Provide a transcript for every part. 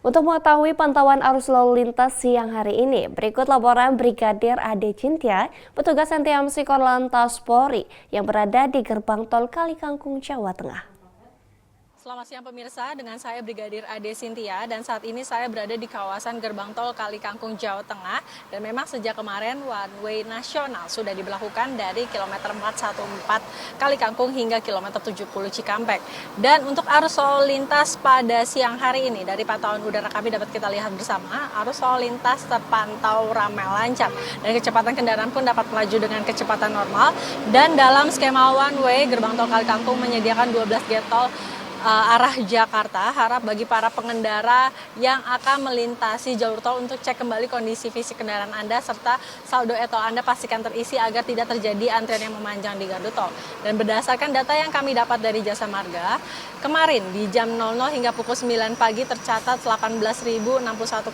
Untuk mengetahui pantauan arus lalu lintas siang hari ini, berikut laporan Brigadir Ade Cynthia, petugas NTMC Korlantas Polri yang berada di gerbang tol Kalikangkung, Jawa Tengah. Selamat siang pemirsa, dengan saya Brigadir Ade Cynthia dan saat ini saya berada di kawasan gerbang tol Kalikangkung, Jawa Tengah. Dan memang sejak kemarin one way nasional sudah diberlakukan dari kilometer 414 Kalikangkung hingga kilometer 70 Cikampek. Dan untuk arus lalu lintas pada siang hari ini dari pantauan udara kami dapat kita lihat bersama, arus lalu lintas terpantau ramai lancar dan kecepatan kendaraan pun dapat melaju dengan kecepatan normal. Dan dalam skema one way, gerbang tol Kalikangkung menyediakan 12 gate tol arah Jakarta. Harap bagi para pengendara yang akan melintasi jalur tol untuk cek kembali kondisi fisik kendaraan Anda serta saldo e-tol Anda pastikan terisi agar tidak terjadi antrian yang memanjang di gardu tol. Dan berdasarkan data yang kami dapat dari Jasa Marga, kemarin di jam 00 hingga pukul 9 pagi tercatat 18.061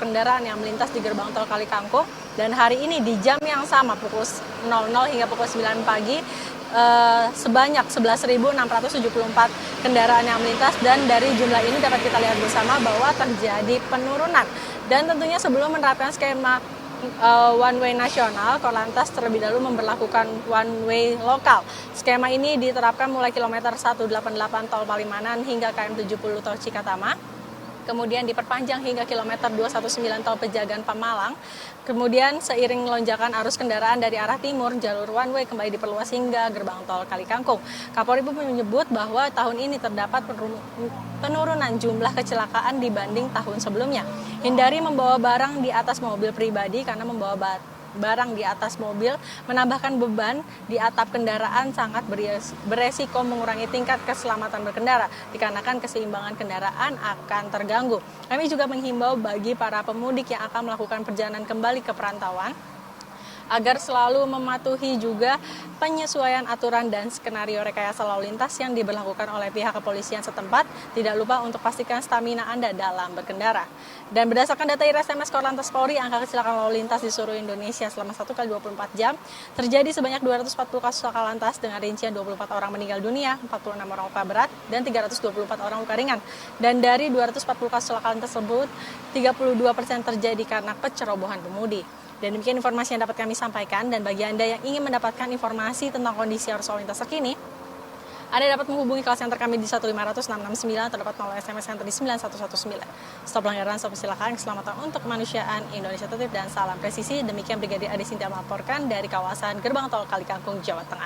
kendaraan yang melintas di gerbang tol Kalikangkung. Dan hari ini di jam yang sama pukul 00 hingga pukul 9 pagi sebanyak 11.674 kendaraan yang melintas, dan dari jumlah ini dapat kita lihat bersama bahwa terjadi penurunan. Dan tentunya sebelum menerapkan skema one way nasional, Korlantas terlebih dahulu memberlakukan one way lokal. Skema ini diterapkan mulai kilometer 188 tol Palimanan hingga KM 70 tol Cikatama. Kemudian diperpanjang hingga kilometer 219 tol Pejagan Pemalang. Kemudian seiring lonjakan arus kendaraan dari arah timur, jalur one way kembali diperluas hingga gerbang tol Kalikangkung. Kapolri pun menyebut bahwa tahun ini terdapat penurunan jumlah kecelakaan dibanding tahun sebelumnya. Hindari membawa barang di atas mobil pribadi karena membawa barang di atas mobil menambahkan beban di atap kendaraan sangat beresiko mengurangi tingkat keselamatan berkendara dikarenakan keseimbangan kendaraan akan terganggu. Kami juga menghimbau bagi para pemudik yang akan melakukan perjalanan kembali ke perantauan agar selalu mematuhi juga penyesuaian aturan dan skenario rekayasa lalu lintas yang diberlakukan oleh pihak kepolisian setempat. Tidak lupa untuk pastikan stamina Anda dalam berkendara. Dan berdasarkan data IRSMS Korlantas Polri, angka kecelakaan lalu lintas di seluruh Indonesia selama 1 kali 24 jam terjadi sebanyak 240 kasus laka lantas dengan rincian 24 orang meninggal dunia, 46 orang luka berat, dan 324 orang luka ringan. Dan dari 240 kasus laka lantas tersebut, 32% terjadi karena kecerobohan pemudi. Dan demikian informasi yang dapat kami sampaikan. Dan bagi Anda yang ingin mendapatkan informasi tentang kondisi arus lalu lintas terkini, Anda dapat menghubungi call center kami di 1500669 atau dapat melalui SMS center di 9119. Stop pelanggaran, stop kecelakaan, keselamatan untuk kemanusiaan, Indonesia tertib dan salam presisi. Demikian Brigadir Ade Cynthia melaporkan dari kawasan gerbang tol Kalikangkung, Jawa Tengah.